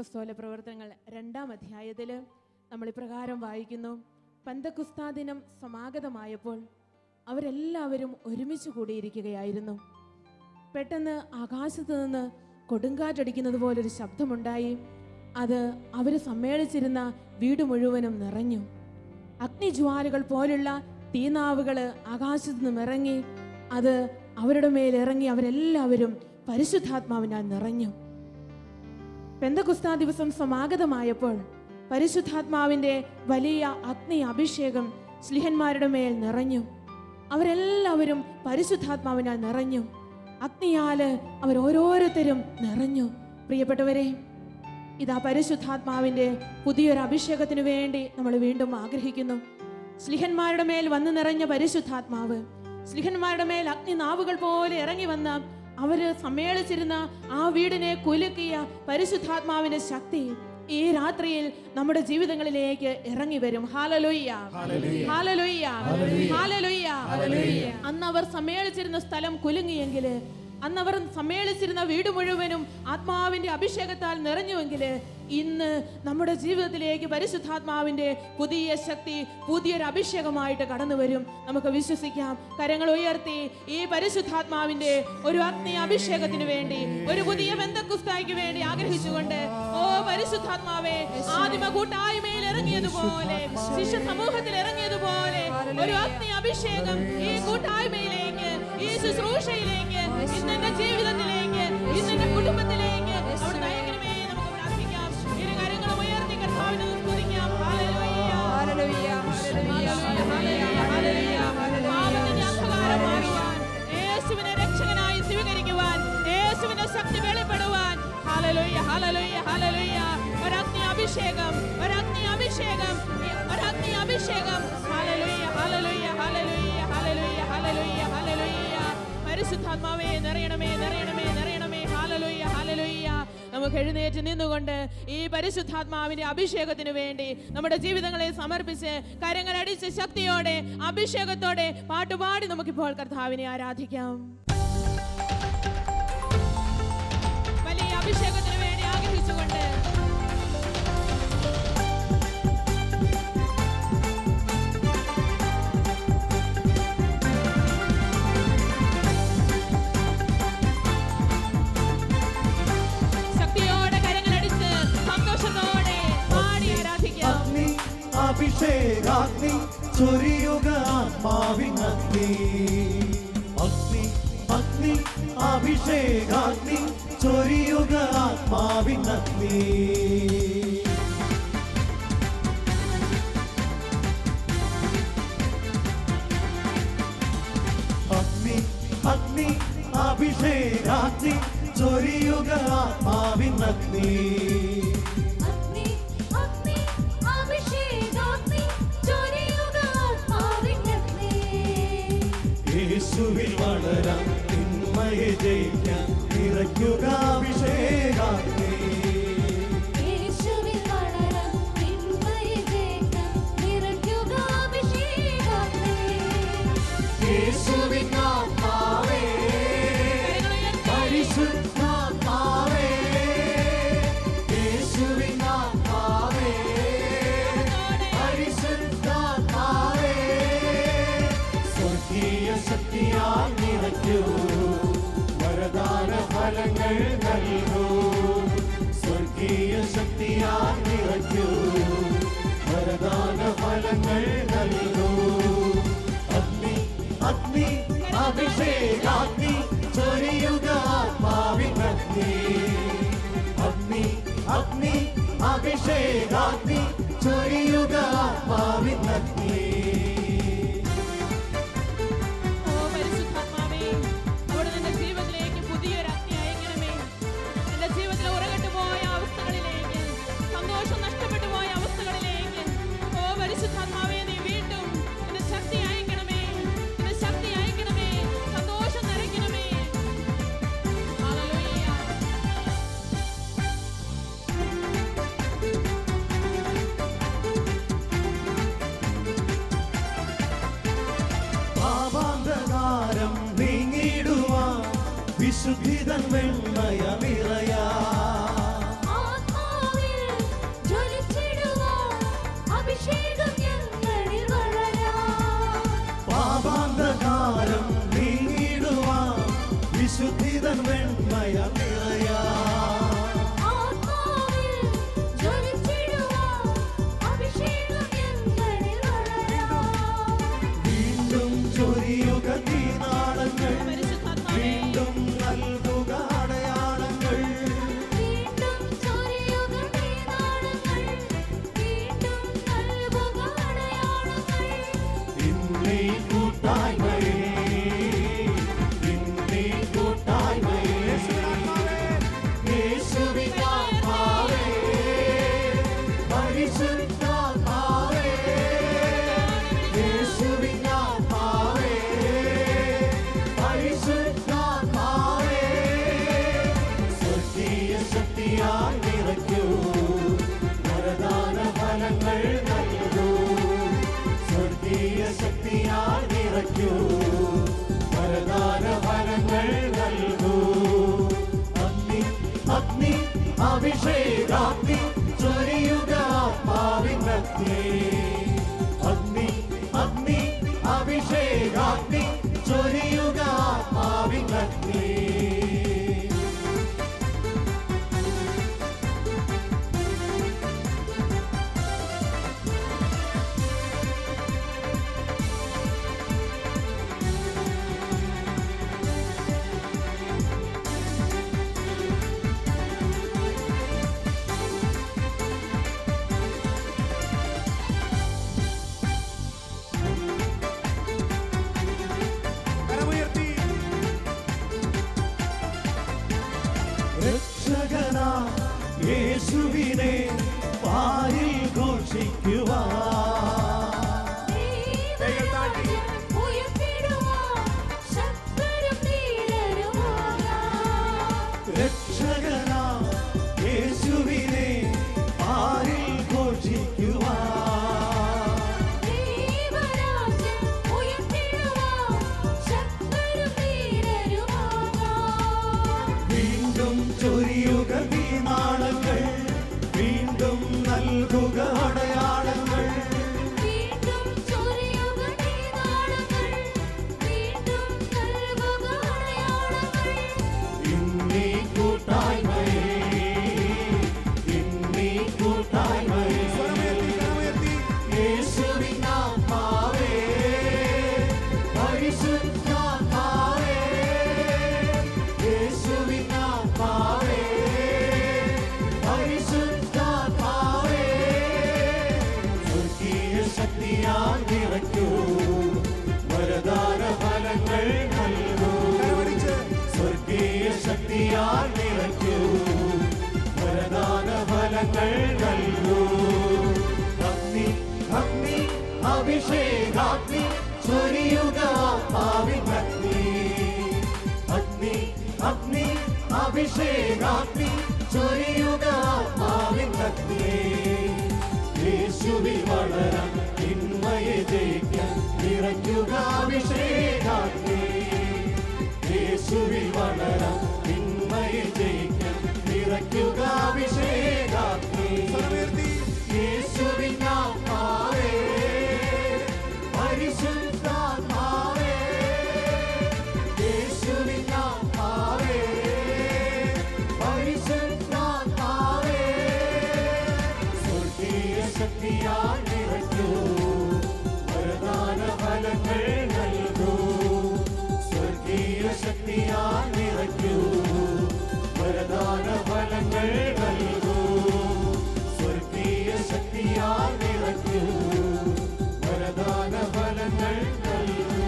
അപ്പസ്തോല പ്രവർത്തനങ്ങൾ 2-ാം അധ്യായത്തിൽ നമ്മൾ ഇപ്രകാരം വായിക്കുന്നു. പെന്തക്കോസ്താ ദിനം സമാഗതമായപ്പോൾ അവരെല്ലാവരും ഒരുമിച്ച് കൂടിയിരിക്കുകയായിരുന്നു. പെട്ടെന്ന് ആകാശത്ത് നിന്ന് കൊടുങ്കാറ്റടിക്കുന്നത് പോലൊരു ശബ്ദമുണ്ടായി. അത് അവർ സമ്മേളിച്ചിരുന്ന വീട് മുഴുവനും നിറഞ്ഞു. അഗ്നിജ്വാലകൾ പോലുള്ള തീനാവുകൾ ആകാശത്ത് നിന്നും ഇറങ്ങി അത് അവരുടെ മേലിറങ്ങി അവരെല്ലാവരും പരിശുദ്ധാത്മാവിനാൽ നിറഞ്ഞു. പെന്തക്കോസ്താ ദിവസം സമാഗതമായപ്പോൾ പരിശുദ്ധാത്മാവിൻ്റെ വലിയ അഗ്നി അഭിഷേകം ശ്ലീഹന്മാരുടെ മേൽ നിറഞ്ഞു. അവരെല്ലാവരും പരിശുദ്ധാത്മാവിനാൽ നിറഞ്ഞു. അഗ്നിയാല് അവർ ഓരോരുത്തരും നിറഞ്ഞു. പ്രിയപ്പെട്ടവരെ, ഇതാ പരിശുദ്ധാത്മാവിൻ്റെ പുതിയൊരു അഭിഷേകത്തിന് വേണ്ടി നമ്മൾ വീണ്ടും ആഗ്രഹിക്കുന്നു. ശ്ലീഹന്മാരുടെ മേൽ വന്നു നിറഞ്ഞ പരിശുദ്ധാത്മാവ്, ശ്ലീഹന്മാരുടെ മേൽ അഗ്നിനാവുകൾ പോലെ ഇറങ്ങി വന്ന അവര് സമ്മേളിച്ചിരുന്ന ആ വീടിനെ കുലുക്കിയ പരിശുദ്ധാത്മാവിന്റെ ശക്തി ഈ രാത്രിയിൽ നമ്മുടെ ജീവിതങ്ങളിലേക്ക് ഇറങ്ങി വരും. ഹല്ലേലൂയ, ഹല്ലേലൂയ, ഹല്ലേലൂയ. അന്ന് അവർ സമ്മേളിച്ചിരുന്ന സ്ഥലം കുലുങ്ങിയെങ്കിൽ, അന്നവർ സമ്മേളിച്ചിരുന്ന വീട് മുഴുവനും ആത്മാവിന്റെ അഭിഷേകത്താൽ നിറഞ്ഞുവെങ്കിൽ, ഇന്ന് നമ്മുടെ ജീവിതത്തിലേക്ക് പരിശുദ്ധാത്മാവിന്റെ പുതിയ ശക്തി, പുതിയൊരു അഭിഷേകമായിട്ട് കടന്നു വരും. നമുക്ക് വിശ്വസിക്കാം. കരങ്ങൾ ഉയർത്തി ഈ പരിശുദ്ധാത്മാവിന്റെ ഒരു അഗ്നി അഭിഷേകത്തിന് വേണ്ടി, ഒരു പുതിയ പെന്തക്കോസ്തായ്ക്ക് വേണ്ടി ആഗ്രഹിച്ചുകൊണ്ട്, ഓ പരിശുദ്ധാത്മാവേ, ആദിമ കൂട്ടായ്മയിൽ ഇറങ്ങിയതുപോലെ, ശിഷ്യ സമൂഹത്തിൽ ഇറങ്ങിയതുപോലെ ഒരു അഗ്നി അഭിഷേകം ഈ കൂട്ടായ്മയിലേക്ക്, ഈ ശുശ്രൂഷയിലേക്ക്, ഇന്നെന്റെ ജീവിതത്തിലേക്ക്, ഇന്നെന്റെ കുടുംബത്തിലേക്ക് അവിടുന്ന് അയക്കണമേ. നമുക്ക് പ്രാർത്ഥിക്കാം. ഇരു കരങ്ങളും ഉയർത്തി കർത്താവിനെ സ്തുതിക്കാം. ഹല്ലേലൂയ, ഹല്ലേലൂയ, ഹല്ലേലൂയ, ഹല്ലേലൂയ. പാപത്തിന്റെ അന്ധകാരം മാറുവാൻ, യേശുവിനെ രക്ഷകനായി സ്വീകരിക്കുവാൻ, യേശുവിന്റെ ശക്തി വെളിപ്പെടുവാൻ. ഹല്ലേലൂയ, ഹല്ലേലൂയ, ഹല്ലേലൂയ. ഒരഗ്നി അഭിഷേകം, ഒരഗ്നി അഭിഷേകം, ഒരഗ്നി അഭിഷേകം. ഹല്ലേലൂയ, ഹല്ലേലൂയ, ഹല്ലേലൂയ, ഹല്ലേലൂയ, ഹല്ലേലൂയ, ഹല്ലേലൂയ. പരിശുദ്ധാത്മാവേ നിറയണമേ, നിറയണമേ, നിറയണമേ. ഹല്ലേലൂയ, ഹല്ലേലൂയ. നമുക്ക് എഴുന്നേറ്റ് നിന്നുകൊണ്ട് ഈ പരിശുദ്ധാത്മാവിന്റെ അഭിഷേകത്തിന് വേണ്ടി നമ്മുടെ ജീവിതങ്ങളെ സമർപ്പിച്ച് കരങ്ങളടിച്ച് ശക്തിയോടെ അഭിഷേകത്തോടെ പാട്ടുപാടി നമുക്കിപ്പോൾ കർത്താവിനെ ആരാധിക്കാം. വലിയ അഭിഷേകത്തിന് വേണ്ടി ആഗ്രഹിച്ചുകൊണ്ട് അഭിഷേകാഗ്നി ചൊരിയുക ആത്മാവിനഗ്നി, അഗ്നി അഗ്നി അഭിഷേകാഗ്നി ചൊരിയുക ആത്മാവിനഗ്നി. അഗ്നി അഗ്നി അഭിഷേകാഗ്നി ചൊരിയുക ആത്മാവിനഗ്നി. യേശുവിൽ വളരാൻ, തിന്മയെ ജയിക്കാൻ നിറയ്ക്കുക അഭിഷേകാഗ്നി. യേശുവിൽ വളരാൻ, തിന്മയെ ജയിക്കാൻ നിറയ്ക്കുക അഭിഷേകാഗ്നി. യേശുവിൻ ആത്മാവേ, പരിശുദ്ധാത്മാവേ, യേശുവിൻ ആത്മാവേ, പരിശുദ്ധാത്മാവേ, സ്വർഗീയ ശക്തിയാൽ നിറയ്ക്കൂ, വരദാന ഫലങ്ങൾ നൽകൂ. സ്വർഗീയ ശക്തിയാൽ നിറയ്ക്കൂ, വരദാന ഫലങ്ങൾ നൽകൂ. അഗ്നി അഗ്നി അഭിഷേകാഗ്നി ചൊരിയുക ആത്മാവിനഗ്നി. അഗ്നി അഗ്നി അഭിഷേകാഗ്നി ചൊരിയുക ആത്മാവിനഗ്നി. വിശുദ്ധിതൻ വെണ്മയ നിറയാ, ആത്മാവിൽ വിശുദ്ധിതൻ വെണ്മയ നിറയാ ആത്മാവിൽ ജ്വലിച്ചിടുവാൻ അഭിഷേകം ഞങ്ങളിൽ വളരാം. വീണ്ടും ചൊരിയുക തീനാളങ്ങൾ പരിശുദ്ധാത്മാവേ, വീണ്ടും നൽകുക അടയാളങ്ങൾ വീണ്ടും ചൊരിയുക തീനാളങ്ങൾ, വീണ്ടും നൽകുക അടയാളങ്ങൾ. ഇന്നീ കൂട്ടായ്മയിൽ യേശുവിനാത്മാവേ പരിശുദ്ധാത്മാവേ യേശുവിനാത്മാവേ പരിശുദ്ധാത്മാവേ സ്വർഗീയ ശക്തിയാൽ നിറയ്ക്കൂ വരദാന ഫലങ്ങൾ നൽകൂ സ്വർഗീയ ശക്തിയാൽ നിറയ്ക്കൂ വരദാന ഫലങ്ങൾ നൽകൂ അഗ്നി അഗ്നി അഭിഷേകാഗ്നി ചൊരിയുക ആത്മാവിനഗ്നി അഗ്നി അഗ്നി അഭിഷേകാഗ്നി ചൊരിയുക ആത്മാവിനഗ്നി രക്ഷകനാ യേശുവിനെ പാരിൽ ഘോഷിക്കുവാൻ ദൈവരാജ്യം ഉയർത്തിടുവാൻ ശക്തരും ധീരരുമാകാം. രക്ഷകനാ യേശുവിനെ പാരിൽ ഘോഷിക്കുവാൻ ദൈവരാജ്യം ഉയർത്തിടുവാൻ ശക്തരും ധീരരുമാകാം. വീണ്ടും ചൊരിയുക തീനാളങ്ങൾ വീണ്ടും നൽകുക അടയാളങ്ങൾ വീണ്ടും ചൊരിയുക തീനാളങ്ങൾ, വീണ്ടും നൽകുക അടയാളങ്ങൾ. ഇന്നീ കൂട്ടായ്മയിൽ യേശുവിനാത്മാവേ പരിശുദ്ധാത്മാവേ യേശുവിനാത്മാവേ പരിശുദ്ധാത്മാവേ സ്വർഗീയ ശക്തിയാൽ നിറയ്ക്കൂ വരദാന ഫലങ്ങൾ നൽകൂ സ്വർഗീയ ശക്തിയാൽ നിറയ്ക്കൂ വരദാന ഫലങ്ങൾ നൽകൂ അഗ്നി അഗ്നി അഭിഷേകാഗ്നി ചൊരിയുക ആത്മാവിനഗ്നി അഗ്നി അഗ്നി അഭിഷേകാഗ്നി ചൊരിയുക ആത്മാവിനഗ്നി യേശുവിൽ വളരാൻ തിന്മയെ ജയിക്കാൻ നിറയ്ക്കുക അഭിഷേകാഗ്നി യേശുവിൽ വളരാൻ തിന്മയെ ജയിക്കാൻ നിറയ്ക്കുക അഭിഷേകാഗ്നി യേശുവിനാത്മാവേ പരിശുദ്ധാത്മാവേ യേശുവിനാത്മാവേ പരിശുദ്ധാത്മാവേ സ്വർഗീയ ശക്തിയാൽ നിറയ്ക്കൂ വരദാന ഫലങ്ങൾ നൽകൂ സ്വർഗീയ ശക്തിയാൽ നിറയ്ക്കൂ വരദാന ഫലങ്ങൾ നൽകൂ സ്വർഗീയ ശക്തിയാൽ നിറയ്ക്കൂ വരദാന ഫലങ്ങൾ നൽകൂ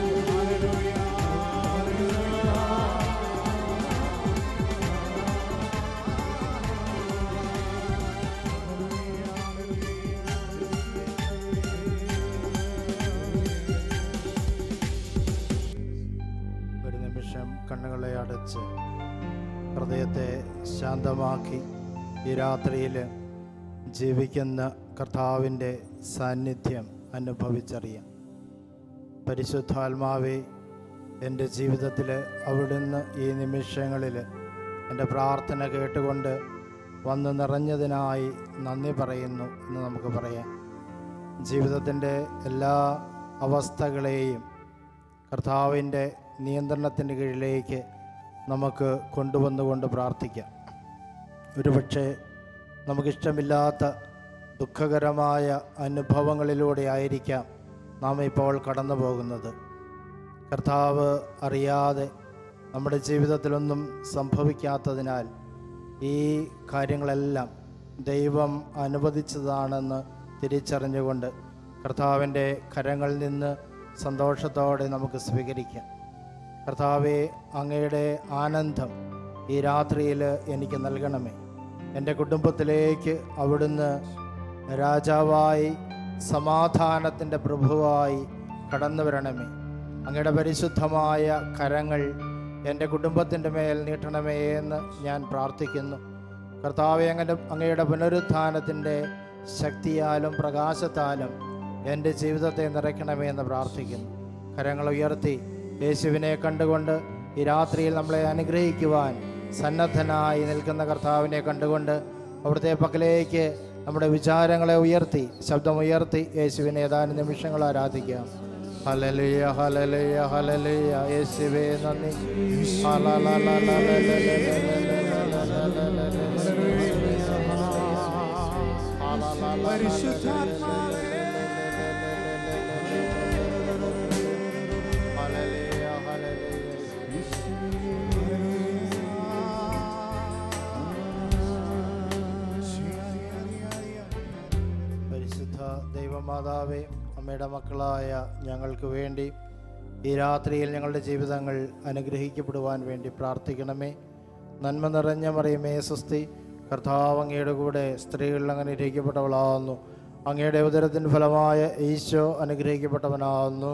ഒരു നിമിഷം കണ്ണുകളെ അടച്ച് ഹൃദയത്തെ ശാന്തമാക്കി ഈ രാത്രിയിൽ ജീവിക്കുന്ന കർത്താവിൻ്റെ സാന്നിധ്യം അനുഭവിച്ചറിയാം. പരിശുദ്ധാത്മാവേ, എൻ്റെ ജീവിതത്തിൽ അവിടുന്ന് ഈ നിമിഷങ്ങളിൽ എൻ്റെ പ്രാർത്ഥന കേട്ടുകൊണ്ട് വന്ന് നിറഞ്ഞതിനായി നന്ദി പറയുന്നു എന്ന് നമുക്ക് പറയാം. ജീവിതത്തിൻ്റെ എല്ലാ അവസ്ഥകളെയും കർത്താവിൻ്റെ നിയന്ത്രണത്തിൻ്റെ കീഴിലേക്ക് നമുക്ക് കൊണ്ടുവന്നുകൊണ്ട് പ്രാർത്ഥിക്കാം. ഒരുപക്ഷെ നമുക്കിഷ്ടമില്ലാത്ത ദുഃഖകരമായ അനുഭവങ്ങളിലൂടെ ആയിരിക്കാം നാം ഇപ്പോൾ കടന്നു പോകുന്നത്. കർത്താവ് അറിയാതെ നമ്മുടെ ജീവിതത്തിലൊന്നും സംഭവിക്കാത്തതിനാൽ ഈ കാര്യങ്ങളെല്ലാം ദൈവം അനുവദിച്ചതാണെന്ന് തിരിച്ചറിഞ്ഞുകൊണ്ട് കർത്താവിൻ്റെ കരങ്ങളിൽ നിന്ന് സന്തോഷത്തോടെ നമുക്ക് സ്വീകരിക്കാം. കർത്താവെ, അങ്ങയുടെ ആനന്ദം ഈ രാത്രിയിൽ എനിക്ക് നൽകണമേ. എൻ്റെ കുടുംബത്തിലേക്ക് അവിടുന്ന് രാജാവായി സമാധാനത്തിൻ്റെ പ്രഭുവായി കടന്നു വരണമേ. അങ്ങയുടെ പരിശുദ്ധമായ കരങ്ങൾ എൻ്റെ കുടുംബത്തിൻ്റെ മേൽ നീട്ടണമേ എന്ന് ഞാൻ പ്രാർത്ഥിക്കുന്നു. കർത്താവെ, അങ്ങയുടെ പുനരുത്ഥാനത്തിൻ്റെ ശക്തിയാലും പ്രകാശത്താലും എൻ്റെ ജീവിതത്തെ നിറയ്ക്കണമേ എന്ന് പ്രാർത്ഥിക്കുന്നു. കരങ്ങൾ ഉയർത്തി യേശുവിനെ കണ്ടുകൊണ്ട് ഈ രാത്രിയിൽ നമ്മളെ അനുഗ്രഹിക്കുവാൻ സന്നദ്ധനായി നിൽക്കുന്ന കർത്താവിനെ കണ്ടുകൊണ്ട് അവിടുത്തെ പക്കലേക്ക് നമ്മുടെ വിചാരങ്ങളെ ഉയർത്തി, ശബ്ദമുയർത്തി യേശുവിനെ ഏതാനും നിമിഷങ്ങൾ ആരാധിക്കാം. ഹല്ലേലൂയ, ഹല്ലേലൂയ, ഹല്ലേലൂയ. യേശുവേ നന്ദി. പരിശുദ്ധാത്മാവേ, ദൈവമാതാവേ, അമ്മയുടെ മക്കളായ ഞങ്ങൾക്ക് വേണ്ടി ഈ രാത്രിയിൽ ഞങ്ങളുടെ ജീവിതങ്ങൾ അനുഗ്രഹിക്കപ്പെടുവാൻ വേണ്ടി പ്രാർത്ഥിക്കണമേ. നന്മ നിറഞ്ഞ മറിയമേ സ്വസ്തി, കർത്താവ് അങ്ങയുടെ കൂടെ സ്ത്രീകളിൽ അങ്ങനെ അനുഗ്രഹിക്കപ്പെട്ടവളാവുന്നു. അങ്ങയുടെ ഉദരത്തിൻ ഫലമായ ഈശോ അനുഗ്രഹിക്കപ്പെട്ടവനാവുന്നു.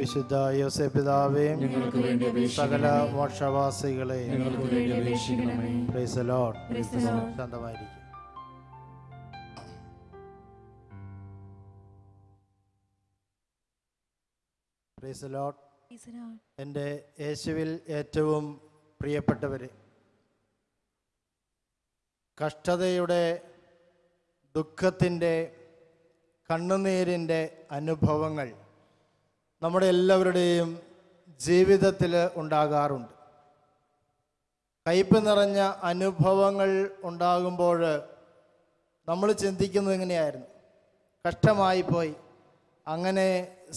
വിശുദ്ധ യോസേപ്പ് പിതാവേ, സകല മോക്ഷവാസികളെ, പ്രൈസ് ദി ലോർഡ്. ശാന്തമായിരിക്കും. Praise the Lord. എൻ്റെ യേശുവിൽ ഏറ്റവും പ്രിയപ്പെട്ടവരെ, കഷ്ടതയുടെ, ദുഃഖത്തിൻ്റെ, കണ്ണുനീരിൻ്റെ അനുഭവങ്ങൾ നമ്മുടെ എല്ലാവരുടെയും ജീവിതത്തിൽ ഉണ്ടാകാറുണ്ട്. കയ്പ് നിറഞ്ഞ അനുഭവങ്ങൾ ഉണ്ടാകുമ്പോൾ നമ്മൾ ചിന്തിക്കുന്നത് എങ്ങനെയായിരുന്നു? കഷ്ടമായിപ്പോയി, അങ്ങനെ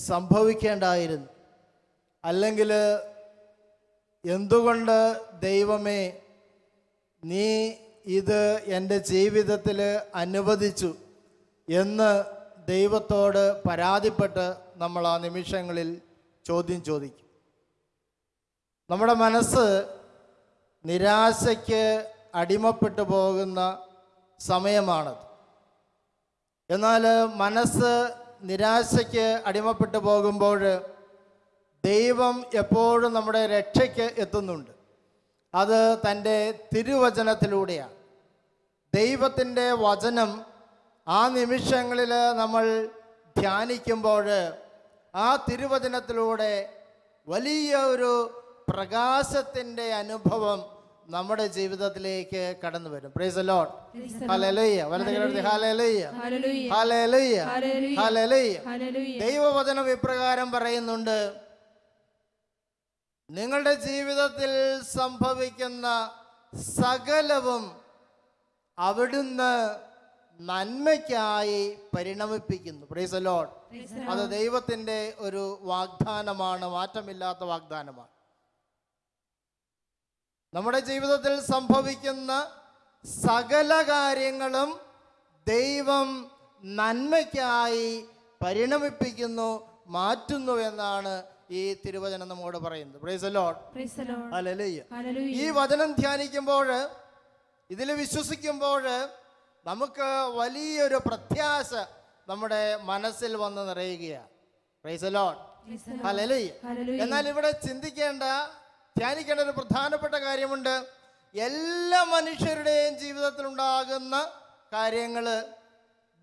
സംഭവിക്കേണ്ടായിരുന്നു, അല്ലെങ്കിൽ എന്തുകൊണ്ട് ദൈവമേ നീ ഇത് എൻ്റെ ജീവിതത്തിൽ അനുവദിച്ചു എന്ന് ദൈവത്തോട് പരാതിപ്പെട്ട് നമ്മൾ ആ നിമിഷങ്ങളിൽ ചോദ്യം ചോദിക്കും. നമ്മുടെ മനസ്സ് നിരാശയ്ക്ക് അടിമപ്പെട്ടു പോകുന്ന സമയമാണത്. എന്നാൽ മനസ്സ് നിരാശയ്ക്ക് അടിമപ്പെട്ടു പോകുമ്പോൾ ദൈവം എപ്പോഴും നമ്മുടെ രക്ഷയ്ക്ക് എത്തുന്നുണ്ട്. അത് തൻ്റെ തിരുവചനത്തിലൂടെയാണ്. ദൈവത്തിൻ്റെ വചനം ആ നിമിഷങ്ങളിൽ നമ്മൾ ധ്യാനിക്കുമ്പോൾ ആ തിരുവചനത്തിലൂടെ വലിയ ഒരു പ്രകാശത്തിൻ്റെ അനുഭവം നമ്മുടെ ജീവിതത്തിലേക്ക് കടന്നു വരും. Praise the Lord. ഹല്ലേലൂയ. വലതുകൈ ഹല്ലേലൂയ, ഹല്ലേലൂയ, ഹല്ലേലൂയ. ദൈവവചനം ഇപ്രകാരം പറയുന്നുണ്ട്: നിങ്ങളുടെ ജീവിതത്തിൽ സംഭവിക്കുന്ന സകലവും അവിടുന്ന് നന്മയ്ക്കായി പരിണമിപ്പിക്കുന്നു. Price the Lord. അത് ദൈവത്തിൻ്റെ ഒരു വാഗ്ദാനമാണ്, മാറ്റമില്ലാത്ത വാഗ്ദാനമാണ്. നമ്മുടെ ജീവിതത്തിൽ സംഭവിക്കുന്ന സകല കാര്യങ്ങളും ദൈവം നന്മയ്ക്കായി പരിണമിപ്പിക്കുന്നു, മാറ്റുന്നു എന്നാണ് ഈ തിരുവചനം നമ്മോട് പറയുന്നത്. Price the Lord. ഹല്ലേലൂയ. ഈ വചനം ധ്യാനിക്കുമ്പോൾ, ഇതിൽ വിശ്വസിക്കുമ്പോൾ നമുക്ക് വലിയൊരു പ്രത്യാശ നമ്മുടെ മനസ്സിൽ വന്ന് നിറയുകയാണ്. Praise the Lord. ഹല്ലേലൂയ. എന്നാൽ ഇവിടെ ധ്യാനിക്കേണ്ട ഒരു പ്രധാനപ്പെട്ട കാര്യമുണ്ട്. എല്ലാ മനുഷ്യരുടെയും ജീവിതത്തിൽ ഉണ്ടാകുന്ന കാര്യങ്ങൾ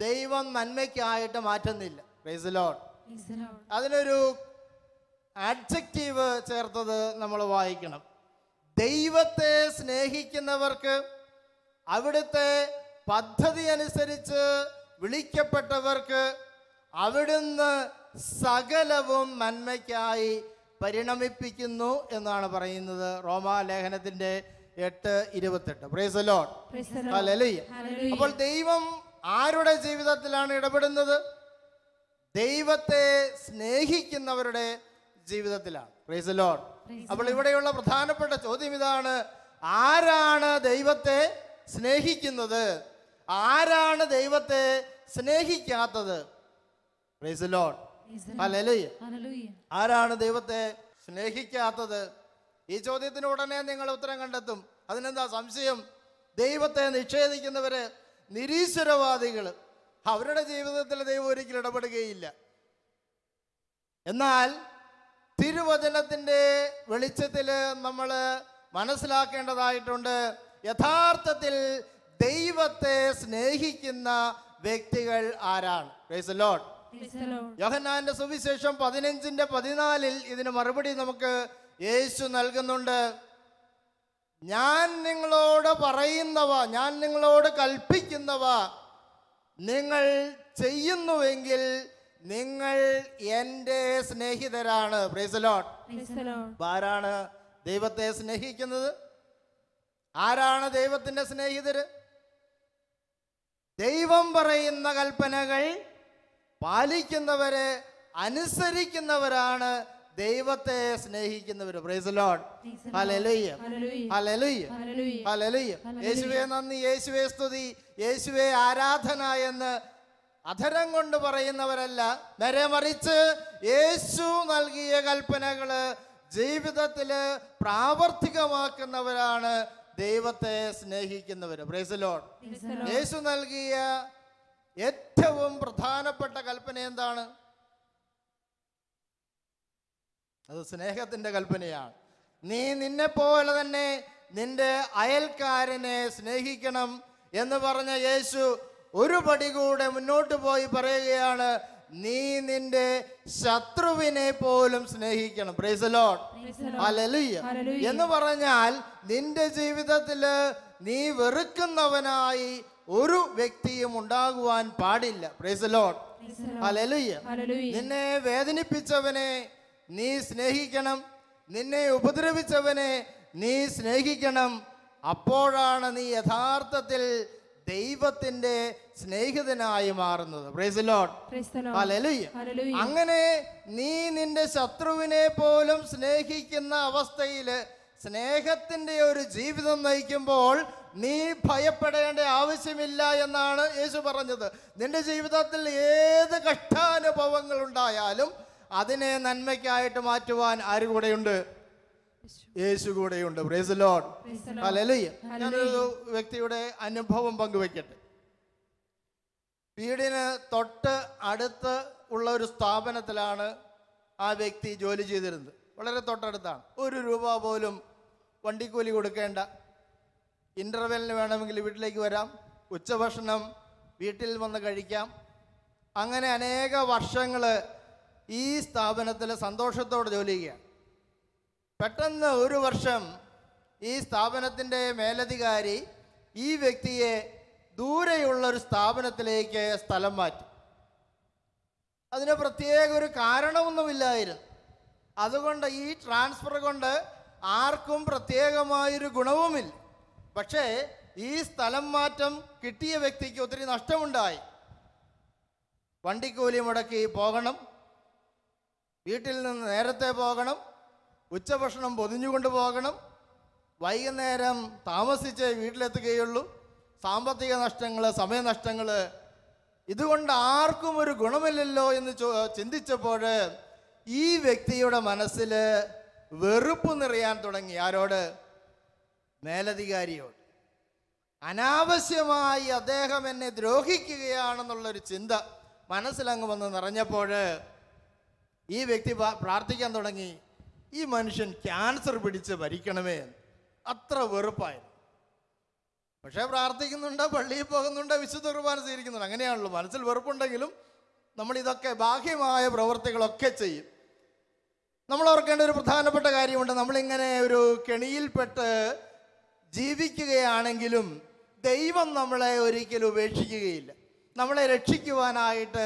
ദൈവം നന്മയ്ക്കായിട്ട് മാറ്റുന്നില്ല. Praise the Lord. അതിനൊരു ആഡ്ജക്റ്റീവ് ചേർത്തത് നമ്മൾ വായിക്കണം. ദൈവത്തെ സ്നേഹിക്കുന്നവർക്ക്, അവിടുത്തെ പദ്ധതി അനുസരിച്ച് വിളിക്കപ്പെട്ടവർക്ക് അവിടുന്ന് സകലവും നന്മയ്ക്കായി പരിണമിപ്പിക്കുന്നു എന്നാണ് പറയുന്നത് റോമാലേഖനത്തിന്റെ 8:28. Praise the Lord. ഹല്ലേലൂയ. അപ്പോൾ ദൈവം ആരുടെ ജീവിതത്തിലാണ് ഇടപെടുന്നത്? ദൈവത്തെ സ്നേഹിക്കുന്നവരുടെ ജീവിതത്തിലാണ്. Praise the Lord. അപ്പോൾ ഇവിടെയുള്ള പ്രധാനപ്പെട്ട ചോദ്യം ഇതാണ്: ആരാണ് ദൈവത്തെ സ്നേഹിക്കുന്നത്? ആരാണ് ദൈവത്തെ സ്നേഹിക്കാത്തത്? Praise the Lord. ഹല്ലേലൂയ. ആരാണ് ദൈവത്തെ സ്നേഹിക്കാത്തത്? ഈ ചോദ്യത്തിന് ഉടനെ നിങ്ങൾ ഉത്തരം കണ്ടെത്തും. അതിനെന്താ സംശയം? ദൈവത്തെ നിഷേധിക്കുന്നവര്, നിരീശ്വരവാദികൾ, അവരുടെ ജീവിതത്തിൽ ദൈവം ഒരിക്കലും ഇടപെടുകയില്ല. എന്നാൽ തിരുവചനത്തിന്റെ വെളിച്ചത്തിൽ നമ്മൾ മനസ്സിലാക്കേണ്ടതായിട്ടുണ്ട്, യഥാർത്ഥത്തിൽ ദൈവത്തെ സ്നേഹിക്കുന്ന വ്യക്തികൾ ആരാണ്? Price the Lord. യോഹന്നാന്റെ സുവിശേഷം 15:14 ഇതിന് മറുപടി നമുക്ക് യേശു നൽകുന്നുണ്ട്. ഞാൻ നിങ്ങളോട് പറയുന്നവ, ഞാൻ നിങ്ങളോട് കൽപ്പിക്കുന്നവ നിങ്ങൾ ചെയ്യുന്നുവെങ്കിൽ നിങ്ങൾ എൻ്റെ സ്നേഹിതരാണ്. Price the Lord. ആരാണ് ദൈവത്തെ സ്നേഹിക്കുന്നത്? ആരാണ് ദൈവത്തിന്റെ സ്നേഹിതര്? ദൈവം പറയുന്ന കൽപ്പനകൾ പാലിക്കുന്നവര്, അനുസരിക്കുന്നവരാണ് ദൈവത്തെ സ്നേഹിക്കുന്നവര്. Praise the Lord. ഹല്ലേലൂയ. ഹല്ലേലൂയ. ഹല്ലേലൂയ. യേശുവേ നന്ദി, യേശുവേ സ്തുതി, യേശുവേ ആരാധന എന്ന് അധരം കൊണ്ട് പറയുന്നവരല്ല, നേരെ മറിച്ച് യേശു നൽകിയ കൽപ്പനകള് ജീവിതത്തില് പ്രാവർത്തികമാക്കുന്നവരാണ് ദൈവത്തെ സ്നേഹിക്കുന്നവര്. Praise the Lord. യേശു നൽകിയ ഏറ്റവും പ്രധാനപ്പെട്ട കൽപ്പന എന്താണ്? അത് സ്നേഹത്തിന്റെ കൽപ്പനയാണ്. നീ നിന്നെ പോലെ തന്നെ നിന്റെ അയൽക്കാരനെ സ്നേഹിക്കണം എന്ന് പറഞ്ഞ യേശു ഒരു പടി കൂടെ മുന്നോട്ട് പോയി പറയുകയാണ്, നീ നിന്റെ ശത്രുവിനെ പോലും സ്നേഹിക്കണം. Price the Lord. ഹല്ലേലൂയ. എന്ന് പറഞ്ഞാൽ നിന്റെ ജീവിതത്തില് നീ വെറുക്കുന്നവനായി ഒരു വ്യക്തിയും ഉണ്ടാകുവാൻ പാടില്ല. Price the Lord. ഹല്ലേലൂയ. നിന്നെ വേദനിപ്പിച്ചവനെ നീ സ്നേഹിക്കണം, നിന്നെ ഉപദ്രവിച്ചവനെ നീ സ്നേഹിക്കണം. അപ്പോഴാണ് നീ യഥാർത്ഥത്തിൽ ദൈവത്തിന്റെ സ്നേഹിതനായി മാറുന്നത്. Price the Lord. ഹല്ലേലൂയ. അങ്ങനെ നീ നിന്റെ ശത്രുവിനെ പോലും സ്നേഹിക്കുന്ന അവസ്ഥയില് സ്നേഹത്തിന്റെ ഒരു ജീവിതം നയിക്കുമ്പോൾ നീ ഭയപ്പെടേണ്ട ആവശ്യമില്ല എന്നാണ് യേശു പറഞ്ഞത്. നിന്റെ ജീവിതത്തിൽ ഏത് കഷ്ടാനുഭവങ്ങൾ ഉണ്ടായാലും അതിനെ നന്മയ്ക്കായിട്ട് മാറ്റുവാൻ ആര് കൂടെയുണ്ട്? യേശു കൂടെയുണ്ട്. Price the Lord. ഹല്ലേലൂയ. ഞാനൊരു വ്യക്തിയുടെ അനുഭവം പങ്കുവെക്കട്ടെ. വീടിന് തൊട്ട് അടുത്ത് ഉള്ള ഒരു സ്ഥാപനത്തിലാണ് ആ വ്യക്തി ജോലി ചെയ്തിരുന്നത്. വളരെ തൊട്ടടുത്താണ്. 1 രൂപ പോലും വണ്ടിക്കൂലി കൊടുക്കേണ്ട. ഇന്റർവെല്ലിന് വേണമെങ്കിൽ വീട്ടിലേക്ക് വരാം, ഉച്ചഭക്ഷണം വീട്ടിൽ വന്ന് കഴിക്കാം. അങ്ങനെ അനേക വർഷങ്ങൾ ഈ സ്ഥാപനത്തിൽ സന്തോഷത്തോടെ ജോലി ചെയ്യുക. പെട്ടെന്ന് ഒരു വർഷം ഈ സ്ഥാപനത്തിൻ്റെ മേലധികാരി ഈ വ്യക്തിയെ ദൂരെയുള്ള ഒരു സ്ഥാപനത്തിലേക്ക് സ്ഥലം മാറ്റി. അതിന് പ്രത്യേക ഒരു കാരണമൊന്നുമില്ലായിരുന്നു. അതുകൊണ്ട് ഈ ട്രാൻസ്ഫർ കൊണ്ട് ആർക്കും പ്രത്യേകമായൊരു ഗുണവുമില്ല. പക്ഷേ ഈ സ്ഥലം മാറ്റം കിട്ടിയ വ്യക്തിക്ക് ഒത്തിരി നഷ്ടമുണ്ടായി. വണ്ടിക്കൂലി മുടക്കി പോകണം, വീട്ടിൽ നിന്ന് നേരത്തെ പോകണം, ഉച്ചഭക്ഷണം പൊതിഞ്ഞുകൊണ്ട് പോകണം, വൈകുന്നേരം താമസിച്ച് വീട്ടിലെത്തുകയുള്ളൂ. സാമ്പത്തിക നഷ്ടങ്ങൾ, സമയനഷ്ടങ്ങൾ. ഇതുകൊണ്ട് ആർക്കും ഒരു ഗുണമില്ലല്ലോ എന്ന് ചിന്തിച്ചപ്പോൾ ഈ വ്യക്തിയുടെ മനസ്സിൽ വെറുപ്പ് നിറയാൻ തുടങ്ങി. ആരോട്? മേലധികാരിയോട്. അനാവശ്യമായി അദ്ദേഹം എന്നെ ദ്രോഹിക്കുകയാണെന്നുള്ളൊരു ചിന്ത മനസ്സിലങ്ങ് വന്ന് നിറഞ്ഞപ്പോൾ ഈ വ്യക്തി പ്രാർത്ഥിക്കാൻ തുടങ്ങി, ഈ മനുഷ്യൻ ക്യാൻസർ പിടിച്ച് ഭരിക്കണമേ എന്ന്. അത്ര വെറുപ്പായിരുന്നു. പക്ഷേ പ്രാർത്ഥിക്കുന്നുണ്ട്, പള്ളിയിൽ പോകുന്നുണ്ട്, വിശുദ്ധ കുർബാന സ്വീകരിക്കുന്നുണ്ട്. അങ്ങനെയാണല്ലോ. മനസ്സിൽ വെറുപ്പുണ്ടെങ്കിലും നമ്മൾ ഇതൊക്കെ ബാഹ്യമായ പ്രവൃത്തികളൊക്കെ ചെയ്യും. നമ്മൾ ഓർക്കേണ്ട ഒരു പ്രധാനപ്പെട്ട കാര്യമുണ്ട്. നമ്മളിങ്ങനെ ഒരു കെണിയിൽപ്പെട്ട് ജീവിക്കുകയാണെങ്കിലും ദൈവം നമ്മളെ ഒരിക്കലും ഉപേക്ഷിക്കുകയില്ല. നമ്മളെ രക്ഷിക്കുവാനായിട്ട്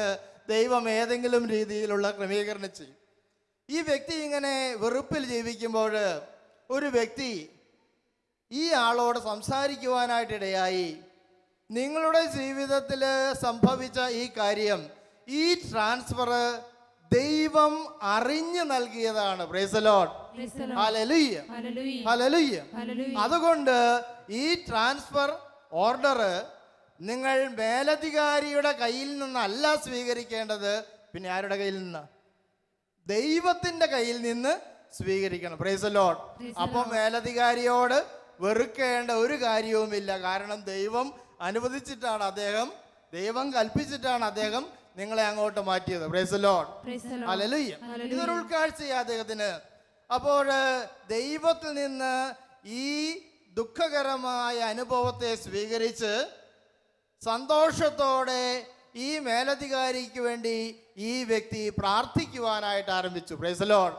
ദൈവം ഏതെങ്കിലും രീതിയിലുള്ള ക്രമീകരണം ചെയ്യും. ഈ വ്യക്തി ഇങ്ങനെ വെറുപ്പിൽ ജീവിക്കുമ്പോൾ ഒരു വ്യക്തി ഈ ആളോട് സംസാരിക്കുവാനായിട്ടിടയായി, നിങ്ങളുടെ ജീവിതത്തിൽ സംഭവിച്ച ഈ കാര്യം, ഈ ട്രാൻസ്ഫർ ദൈവം അറിഞ്ഞു നൽകിയതാണ്. Price the Lord. ഹല്ലേലൂയ. ഹല്ലേലൂയ. അതുകൊണ്ട് ഈ ട്രാൻസ്ഫർ ഓർഡർ നിങ്ങൾ മേലധികാരിയുടെ കയ്യിൽ നിന്നല്ല സ്വീകരിക്കേണ്ടത്, പിന്നെ ആരുടെ കയ്യിൽ നിന്ന്? ദൈവത്തിന്റെ കയ്യിൽ നിന്ന് സ്വീകരിക്കണം. Price the Lord. അപ്പോൾ മേലധികാരിയോട് വെറുക്കേണ്ട ഒരു കാര്യവുമില്ല. കാരണം ദൈവം അനുവദിച്ചിട്ടാണ്, ദൈവം കൽപ്പിച്ചിട്ടാണ് അദ്ദേഹം നിങ്ങളെ അങ്ങോട്ട് മാറ്റിയത്. Price the Lord. ഹല്ലേലൂയ. ഇതൊരു ഉൾക്കാഴ്ചയാണ് അദ്ദേഹത്തിന്. അപ്പോൾ ദൈവത്തിൽ നിന്ന് ഈ ദുഃഖകരമായ അനുഭവത്തെ സ്വീകരിച്ച് സന്തോഷത്തോടെ ഈ മേലധികാരിക്ക് വേണ്ടി ഈ വ്യക്തി പ്രാർത്ഥിക്കുവാനായിട്ട് ആരംഭിച്ചു. Price the Lord.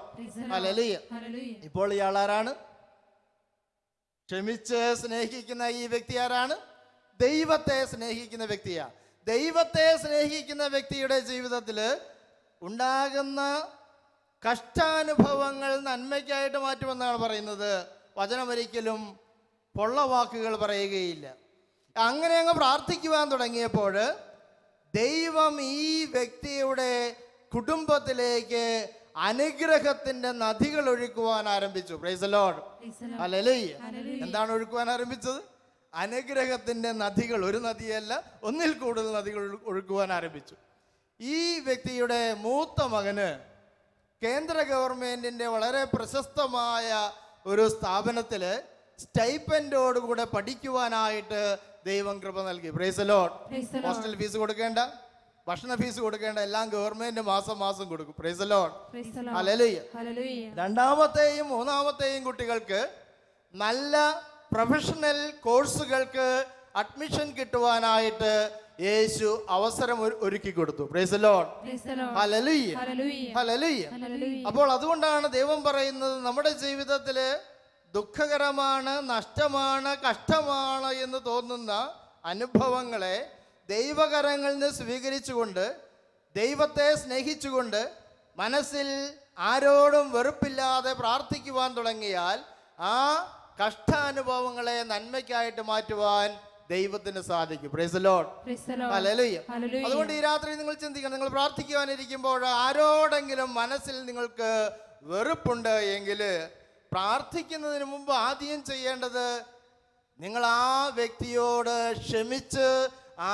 ഹല്ലേലൂയ. ഇപ്പോൾ ഇയാൾ ആരാണ്? ക്ഷമിച്ച് സ്നേഹിക്കുന്ന ഈ വ്യക്തി ആരാണ്? ദൈവത്തെ സ്നേഹിക്കുന്ന വ്യക്തിയാണ്. ദൈവത്തെ സ്നേഹിക്കുന്ന വ്യക്തിയുടെ ജീവിതത്തിൽ ഉണ്ടാകുന്ന കഷ്ടാനുഭവങ്ങൾ നന്മയ്ക്കായിട്ട് മാറ്റുമെന്നാണ് പറയുന്നത്. വചനമൊരിക്കലും പൊള്ളവാക്കുകൾ പറയുകയില്ല. അങ്ങനെ അങ്ങ് പ്രാർത്ഥിക്കുവാൻ തുടങ്ങിയപ്പോൾ ദൈവം ഈ വ്യക്തിയുടെ കുടുംബത്തിലേക്ക് അനുഗ്രഹത്തിന്റെ നദികൾ ഒഴുക്കുവാൻ ആരംഭിച്ചു. Price the Lord. ഹല്ലേലൂയ. എന്താണ് ഒഴുക്കുവാൻ ആരംഭിച്ചത്? അനുഗ്രഹത്തിന്റെ നദികൾ. ഒരു നദിയല്ല, ഒന്നിൽ കൂടുതൽ നദികൾ ഒഴുക്കുവാൻ ആരംഭിച്ചു. ഈ വ്യക്തിയുടെ മൂത്ത മകന് കേന്ദ്ര ഗവൺമെന്റിന്റെ വളരെ പ്രശസ്തമായ ഒരു സ്ഥാപനത്തില് സ്റ്റൈപ്പൻഡോടുകൂടെ പഠിക്കുവാനായിട്ട് ദൈവം കൃപ നൽകി. Price the Lord. Hostel fees കൊടുക്കേണ്ട, ഭക്ഷണ ഫീസ് കൊടുക്കേണ്ട എല്ലാം ഗവൺമെന്റ് മാസം മാസം കൊടുക്കും. Price the Lord. ഹല്ലേലൂയ. രണ്ടാമത്തെയും മൂന്നാമത്തെയും കുട്ടികൾക്ക് നല്ല പ്രൊഫഷണൽ കോഴ്സുകൾക്ക് അഡ്മിഷൻ കിട്ടുവാനായിട്ട് യേശു അവസരം ഒരുക്കി കൊടുത്തു. Price the Lord. ഹല്ലേലൂയ. ഹല്ലേലൂയ. അപ്പോൾ അതുകൊണ്ടാണ് ദൈവം പറയുന്നത്, നമ്മുടെ ജീവിതത്തില് ദുഃഖകരമാണ്, നഷ്ടമാണ്, കഷ്ടമാണ് എന്ന് തോന്നുന്ന അനുഭവങ്ങളെ ദൈവകരങ്ങളിൽ നിന്ന് സ്വീകരിച്ചുകൊണ്ട്, ദൈവത്തെ സ്നേഹിച്ചുകൊണ്ട്, മനസ്സിൽ ആരോടും വെറുപ്പില്ലാതെ പ്രാർത്ഥിക്കുവാൻ തുടങ്ങിയാൽ ആ കഷ്ടാനുഭവങ്ങളെ നന്മയ്ക്കായിട്ട് മാറ്റുവാൻ ദൈവത്തിന് സാധിക്കും. Price the Lord. ഹല്ലേലൂയ. അതുകൊണ്ട് ഈ രാത്രി നിങ്ങൾ ചിന്തിക്കണം, നിങ്ങൾ പ്രാർത്ഥിക്കുവാനിരിക്കുമ്പോൾ ആരോടെങ്കിലും മനസ്സിൽ നിങ്ങൾക്ക് വെറുപ്പുണ്ട് എങ്കിൽ പ്രാർത്ഥിക്കുന്നതിന് മുമ്പ് ആദ്യം ചെയ്യേണ്ടത് നിങ്ങൾ ആ വ്യക്തിയോട് ക്ഷമിച്ച്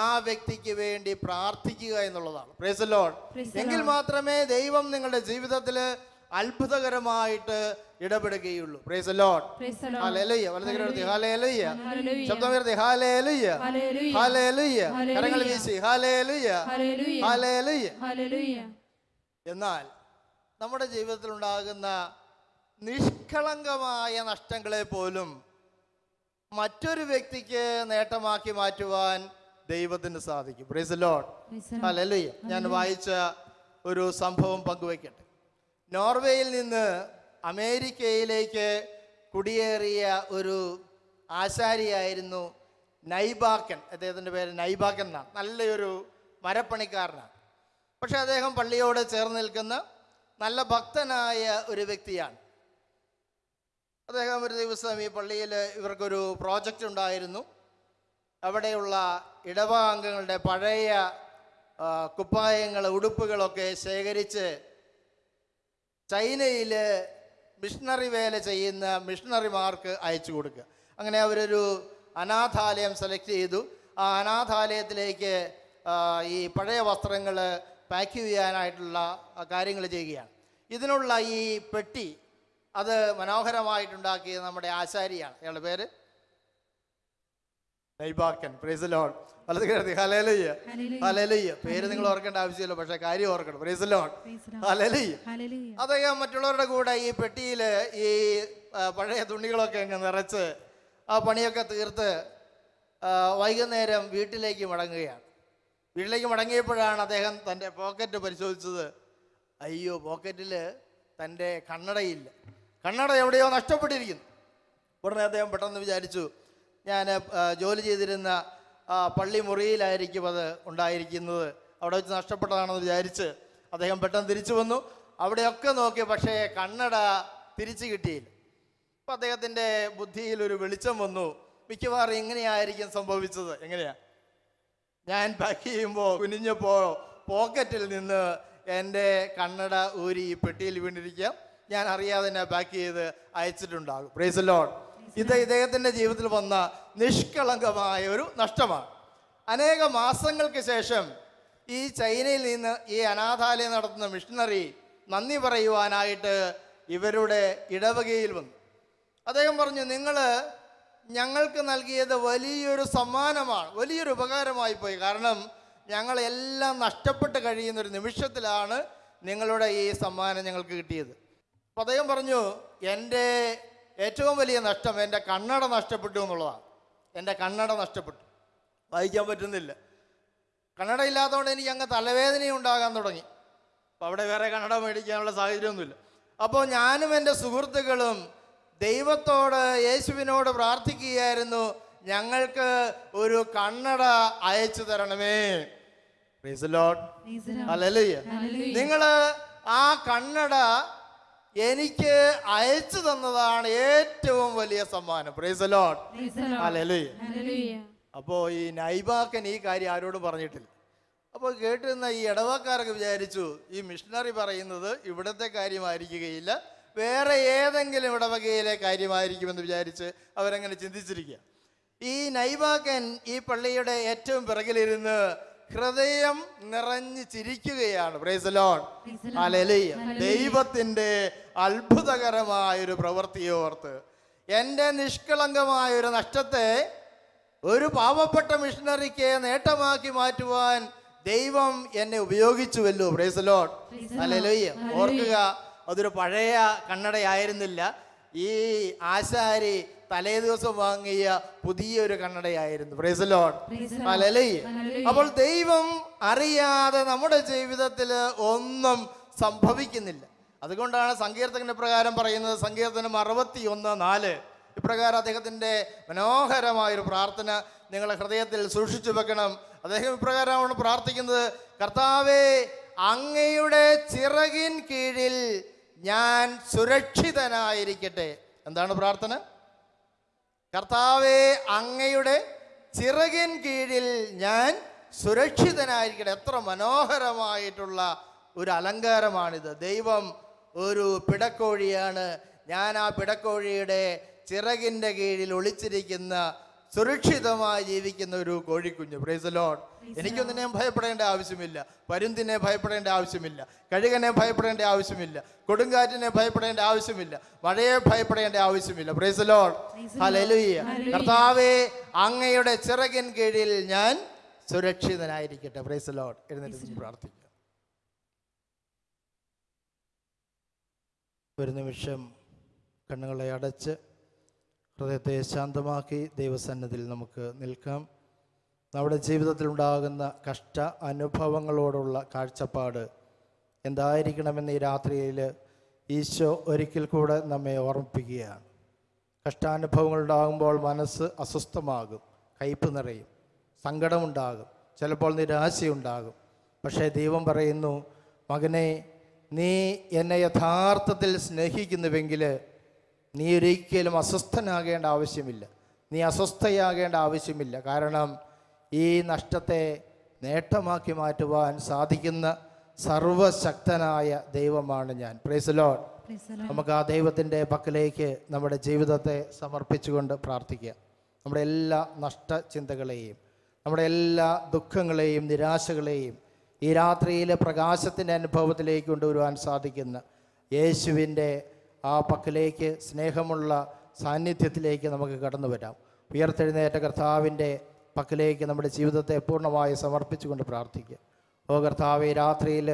ആ വ്യക്തിക്ക് വേണ്ടി പ്രാർത്ഥിക്കുക എന്നുള്ളതാണ്. Praise the Lord. എങ്കിൽ മാത്രമേ ദൈവം നിങ്ങളുടെ ജീവിതത്തിൽ അത്ഭുതകരമായിട്ട് ഇടപെടുകയുള്ളൂ. Praise the Lord. ഹല്ലേലൂയ. വലതുകരത്തിൽ ഹല്ലേലൂയ. ശബ്ദം ഉയർത്തി ഹല്ലേലൂയ. ഹല്ലേലൂയ. കരങ്ങൾ വീശി ഹല്ലേലൂയ. ഹല്ലേലൂയ. എന്നാൽ നമ്മുടെ ജീവിതത്തിൽ ഉണ്ടാകുന്ന നിഷ്കളങ്കമായ നഷ്ടങ്ങളെ പോലും മറ്റൊരു വ്യക്തിക്ക് നേട്ടമാക്കി മാറ്റുവാൻ ദൈവത്തിന് സാധിക്കും. Price the Lord. ഹല്ലേലൂയ. ഞാൻ വായിച്ച ഒരു സംഭവം പങ്കുവയ്ക്കട്ടെ. നോർവേയിൽ നിന്ന് അമേരിക്കയിലേക്ക് കുടിയേറിയ ഒരു ആശാരിയായിരുന്നു നൈബാക്കൻ. അദ്ദേഹത്തിൻ്റെ പേര് നൈബാക്കൻ എന്നാണ്. നല്ലൊരു മരപ്പണിക്കാരനാണ്. പക്ഷെ അദ്ദേഹം പള്ളിയോട് ചേർന്ന് നിൽക്കുന്ന നല്ല ഭക്തനായ ഒരു വ്യക്തിയാണ്. അദ്ദേഹം ഒരു ദിവസം ഈ പള്ളിയിൽ ഇവർക്കൊരു പ്രോജക്റ്റ് ഉണ്ടായിരുന്നു. അവിടെയുള്ള ഇടവകാംഗങ്ങളുടെ പഴയ കുപ്പായങ്ങൾ, ഉടുപ്പുകളൊക്കെ ശേഖരിച്ച് ചൈനയിൽ മിഷണറി വേല ചെയ്യുന്ന മിഷണറിമാർക്ക് അയച്ചു കൊടുക്കുക. അങ്ങനെ അവരൊരു അനാഥാലയം സെലക്ട് ചെയ്തു. ആ അനാഥാലയത്തിലേക്ക് ഈ പഴയ വസ്ത്രങ്ങൾ പാക്ക് ചെയ്യാനായിട്ടുള്ള കാര്യങ്ങൾ ചെയ്യുകയാണ്. ഇതിനുള്ള ഈ പെട്ടി അത് മനോഹരമായിട്ടുണ്ടാക്കിയത് നമ്മുടെ ആശാരിയാണ്. അയാളുടെ പേര് നൈബാക്കൻ. Price the Lord. വലത് കേൾത്തി ഹല്ലേലൂയ. ഹല്ലേലൂയ. പേര് നിങ്ങൾ ഓർക്കേണ്ട ആവശ്യമില്ല, പക്ഷെ കാര്യം ഓർക്കണം. Price the Lord. ഹല്ലേലൂയ. അദ്ദേഹം മറ്റുള്ളവരുടെ കൂടെ ഈ പെട്ടിയിൽ ഈ പഴയ തുണികളൊക്കെ അങ്ങ് നിറച്ച് ആ പണിയൊക്കെ തീർത്ത് വൈകുന്നേരം വീട്ടിലേക്ക് മടങ്ങുകയാണ്. വീട്ടിലേക്ക് മടങ്ങിയപ്പോഴാണ് അദ്ദേഹം തൻ്റെ പോക്കറ്റ് പരിശോധിച്ചത്. അയ്യോ, പോക്കറ്റിൽ തൻ്റെ കണ്ണടയില്ല. കണ്ണട എവിടെയോ നഷ്ടപ്പെട്ടിരിക്കുന്നു. ഉടനെ അദ്ദേഹം പെട്ടെന്ന് വിചാരിച്ചു, ഞാൻ ജോലി ചെയ്തിരുന്ന പള്ളി മുറിയിലായിരിക്കും അത് ഉണ്ടായിരിക്കുന്നത്, അവിടെ വെച്ച് നഷ്ടപ്പെട്ടതാണെന്ന് വിചാരിച്ച് അദ്ദേഹം പെട്ടെന്ന് തിരിച്ചു വന്നു. അവിടെയൊക്കെ നോക്കി, പക്ഷേ കണ്ണട തിരിച്ചു കിട്ടിയില്ല. അപ്പം അദ്ദേഹത്തിൻ്റെ ബുദ്ധിയിൽ ഒരു വെളിച്ചം വന്നു. മിക്കവാറും ഇങ്ങനെയായിരിക്കും സംഭവിച്ചത്. എങ്ങനെയാ? ഞാൻ പാക്ക് ചെയ്യുമ്പോൾ കുനിഞ്ഞപ്പോൾ പോക്കറ്റിൽ നിന്ന് എൻ്റെ കണ്ണട ഊരി ഈ പെട്ടിയിൽ വീണിരിക്കാം. ഞാൻ അറിയാതെ തന്നെ പാക്ക് ചെയ്ത് അയച്ചിട്ടുണ്ടാകും. Price the Lord. ഇത് ഇദ്ദേഹത്തിൻ്റെ ജീവിതത്തിൽ വന്ന നിഷ്കളങ്കമായ ഒരു നഷ്ടമാണ്. അനേക മാസങ്ങൾക്ക് ശേഷം ഈ ചൈനയിൽ നിന്ന് ഈ അനാഥാലയം നടത്തുന്ന മിഷണറി നന്ദി പറയുവാനായിട്ട് ഇവരുടെ ഇടവകയിൽ വന്നു. അദ്ദേഹം പറഞ്ഞു, നിങ്ങൾ ഞങ്ങൾക്ക് നൽകിയത് വലിയൊരു സമ്മാനമാണ്, വലിയൊരു ഉപകാരമായി പോയി. കാരണം ഞങ്ങളെല്ലാം നഷ്ടപ്പെട്ട് കഴിയുന്നൊരു നിമിഷത്തിലാണ് നിങ്ങളുടെ ഈ സമ്മാനം ഞങ്ങൾക്ക് കിട്ടിയത്. അപ്പോൾ അദ്ദേഹം പറഞ്ഞു, എൻ്റെ ഏറ്റവും വലിയ നഷ്ടം എൻ്റെ കണ്ണട നഷ്ടപ്പെട്ടു എന്നുള്ളതാണ്. എൻ്റെ കണ്ണട നഷ്ടപ്പെട്ടു, വായിക്കാൻ പറ്റുന്നില്ല. കണ്ണട ഇല്ലാത്തതുകൊണ്ട് എനിക്ക് അങ്ങ് തലവേദനയും ഉണ്ടാകാൻ തുടങ്ങി. അപ്പോൾ അവിടെ വേറെ കണ്ണട മേടിക്കാനുള്ള സാഹചര്യമൊന്നുമില്ല. അപ്പോൾ ഞാനും എൻ്റെ സുഹൃത്തുക്കളും ദൈവത്തോട്, യേശുവിനോട് പ്രാർത്ഥിക്കുകയായിരുന്നു, ഞങ്ങൾക്ക് ഒരു കണ്ണട അയച്ചു തരണമേ. Price the Lord. ഹല്ലേലൂയ. നിങ്ങൾ ആ കണ്ണട എനിക്ക് അയച്ചു തന്നതാണ് ഏറ്റവും വലിയ സമ്മാനം. Price the Lord. ഹല്ലേലൂയ. അപ്പോൾ ഈ നൈബാക്കൻ ഈ കാര്യം ആരോടും പറഞ്ഞിട്ടില്ല. അപ്പോൾ കേട്ടിരുന്ന ഈ ഇടവക്കാരൊക്കെ വിചാരിച്ചു, ഈ മിഷണറി പറയുന്നത് ഇവിടുത്തെ കാര്യമായിരിക്കുകയില്ല, വേറെ ഏതെങ്കിലും ഇടവകയിലെ കാര്യമായിരിക്കുമെന്ന് വിചാരിച്ച് അവരങ്ങനെ ചിന്തിച്ചിരിക്കുക. ഈ നൈബാക്കൻ ഈ പള്ളിയുടെ ഏറ്റവും പിറകിലിരുന്ന് ഹൃദയം നിറഞ്ഞ് ചിരിക്കുകയാണ്. Praise the Lord. ഹല്ലേലൂയ. ദൈവത്തിൻ്റെ അത്ഭുതകരമായൊരു പ്രവൃത്തിയോർത്ത് എൻ്റെ നിഷ്കളങ്കമായൊരു നഷ്ടത്തെ ഒരു പാവപ്പെട്ട മിഷണറിക്ക് നേട്ടമാക്കി മാറ്റുവാൻ ദൈവം എന്നെ ഉപയോഗിച്ചുവല്ലോ. Praise the Lord. ഹല്ലേലൂയ. ഓർക്കുക, അതൊരു പഴയ കണ്ണടയായിരുന്നില്ല. ഈ ആശാരി തലേ ദിവസം വാങ്ങിയ പുതിയൊരു കണ്ണടയായിരുന്നു. Praise the Lord. ഹല്ലേലൂയ. അപ്പോൾ ദൈവം അറിയാതെ നമ്മുടെ ജീവിതത്തിൽ ഒന്നും സംഭവിക്കുന്നില്ല. അതുകൊണ്ടാണ് സങ്കീർത്തകന്റെ പ്രകാരം പറയുന്നത്, സങ്കീർത്തനം 61:4 ഇപ്രകാരം അദ്ദേഹത്തിൻ്റെ മനോഹരമായൊരു പ്രാർത്ഥന നിങ്ങളുടെ ഹൃദയത്തിൽ സൂക്ഷിച്ചു വെക്കണം. അദ്ദേഹം ഇപ്രകാരമാണ് പ്രാർത്ഥിക്കുന്നത്, കർത്താവേ, അങ്ങയുടെ ചിറകിൻ കീഴിൽ ഞാൻ സുരക്ഷിതനായിരിക്കട്ടെ. എന്താണ് പ്രാർത്ഥന? കർത്താവേ, അങ്ങയുടെ ചിറകിൻ കീഴിൽ ഞാൻ സുരക്ഷിതനായിരിക്കട്ടെ. എത്ര മനോഹരമായിട്ടുള്ള ഒരു അലങ്കാരമാണിത്. ദൈവം ഒരു പിടക്കോഴിയാണ്. ഞാൻ ആ പിടക്കോഴിയുടെ ചിറകിൻ്റെ കീഴിൽ ഒളിച്ചിരിക്കുന്ന, സുരക്ഷിതമായി ജീവിക്കുന്ന ഒരു കോഴിക്കുഞ്ഞ്. Praise the Lord. എനിക്കൊന്നിനെയും ഭയപ്പെടേണ്ട ആവശ്യമില്ല. പരുന്തിനെ ഭയപ്പെടേണ്ട ആവശ്യമില്ല. കഴുകനെ ഭയപ്പെടേണ്ട ആവശ്യമില്ല. കൊടുങ്കാറ്റിനെ ഭയപ്പെടേണ്ട ആവശ്യമില്ല. മഴയെ ഭയപ്പെടേണ്ട ആവശ്യമില്ല. Price the Lord. ഹല്ലേലൂയ. കർത്താവേ, അങ്ങയുടെ ചിറകിൻ കീഴിൽ ഞാൻ സുരക്ഷിതനായിരിക്കട്ടെ. Price the Lord. എഴുന്നേറ്റ് പ്രാർത്ഥിക്കുക. ഒരു നിമിഷം കണ്ണുകളെ അടച്ച് ഹൃദയത്തെ ശാന്തമാക്കി ദൈവസന്നിധിയിൽ നമുക്ക് നിൽക്കാം. നമ്മുടെ ജീവിതത്തിലുണ്ടാകുന്ന കഷ്ട അനുഭവങ്ങളോടുള്ള കാഴ്ചപ്പാട് എന്തായിരിക്കണമെന്ന് ഈ രാത്രിയിൽ ഈശോ ഒരിക്കൽ കൂടെ നമ്മെ ഓർമ്മിപ്പിക്കുകയാണ്. കഷ്ടാനുഭവങ്ങളുണ്ടാകുമ്പോൾ മനസ്സ് അസ്വസ്ഥമാകും, കയ്പ് നിറയും, സങ്കടമുണ്ടാകും, ചിലപ്പോൾ നിരാശയുണ്ടാകും. പക്ഷേ ദൈവം പറയുന്നു, മകനെ, നീ എന്നെ യഥാർത്ഥത്തിൽ സ്നേഹിക്കുന്നുവെങ്കിൽ നീ ഒരിക്കലും അസ്വസ്ഥനാകേണ്ട ആവശ്യമില്ല, നീ അസ്വസ്ഥയാകേണ്ട ആവശ്യമില്ല. കാരണം ഈ നഷ്ടത്തെ നേട്ടമാക്കി മാറ്റുവാൻ സാധിക്കുന്ന സർവശക്തനായ ദൈവമാണ് ഞാൻ. Price the Lord. നമുക്ക് ആ ദൈവത്തിൻ്റെ പക്കലേക്ക് നമ്മുടെ ജീവിതത്തെ സമർപ്പിച്ചുകൊണ്ട് പ്രാർത്ഥിക്കാം. നമ്മുടെ എല്ലാ നഷ്ടചിന്തകളെയും, നമ്മുടെ എല്ലാ ദുഃഖങ്ങളെയും നിരാശകളെയും ഈ രാത്രിയിലെ പ്രകാശത്തിൻ്റെ അനുഭവത്തിലേക്ക് കൊണ്ടുവരുവാൻ സാധിക്കുന്ന യേശുവിൻ്റെ ആ പക്കലേക്ക്, സ്നേഹമുള്ള സാന്നിധ്യത്തിലേക്ക് നമുക്ക് കടന്നു വരാം. ഉയർത്തെഴുന്നേറ്റ കർത്താവിൻ്റെ പക്കലേക്ക് നമ്മുടെ ജീവിതത്തെ പൂർണ്ണമായി സമർപ്പിച്ചുകൊണ്ട് പ്രാർത്ഥിക്കുക. ഓ കർത്താവേ, രാത്രിയിൽ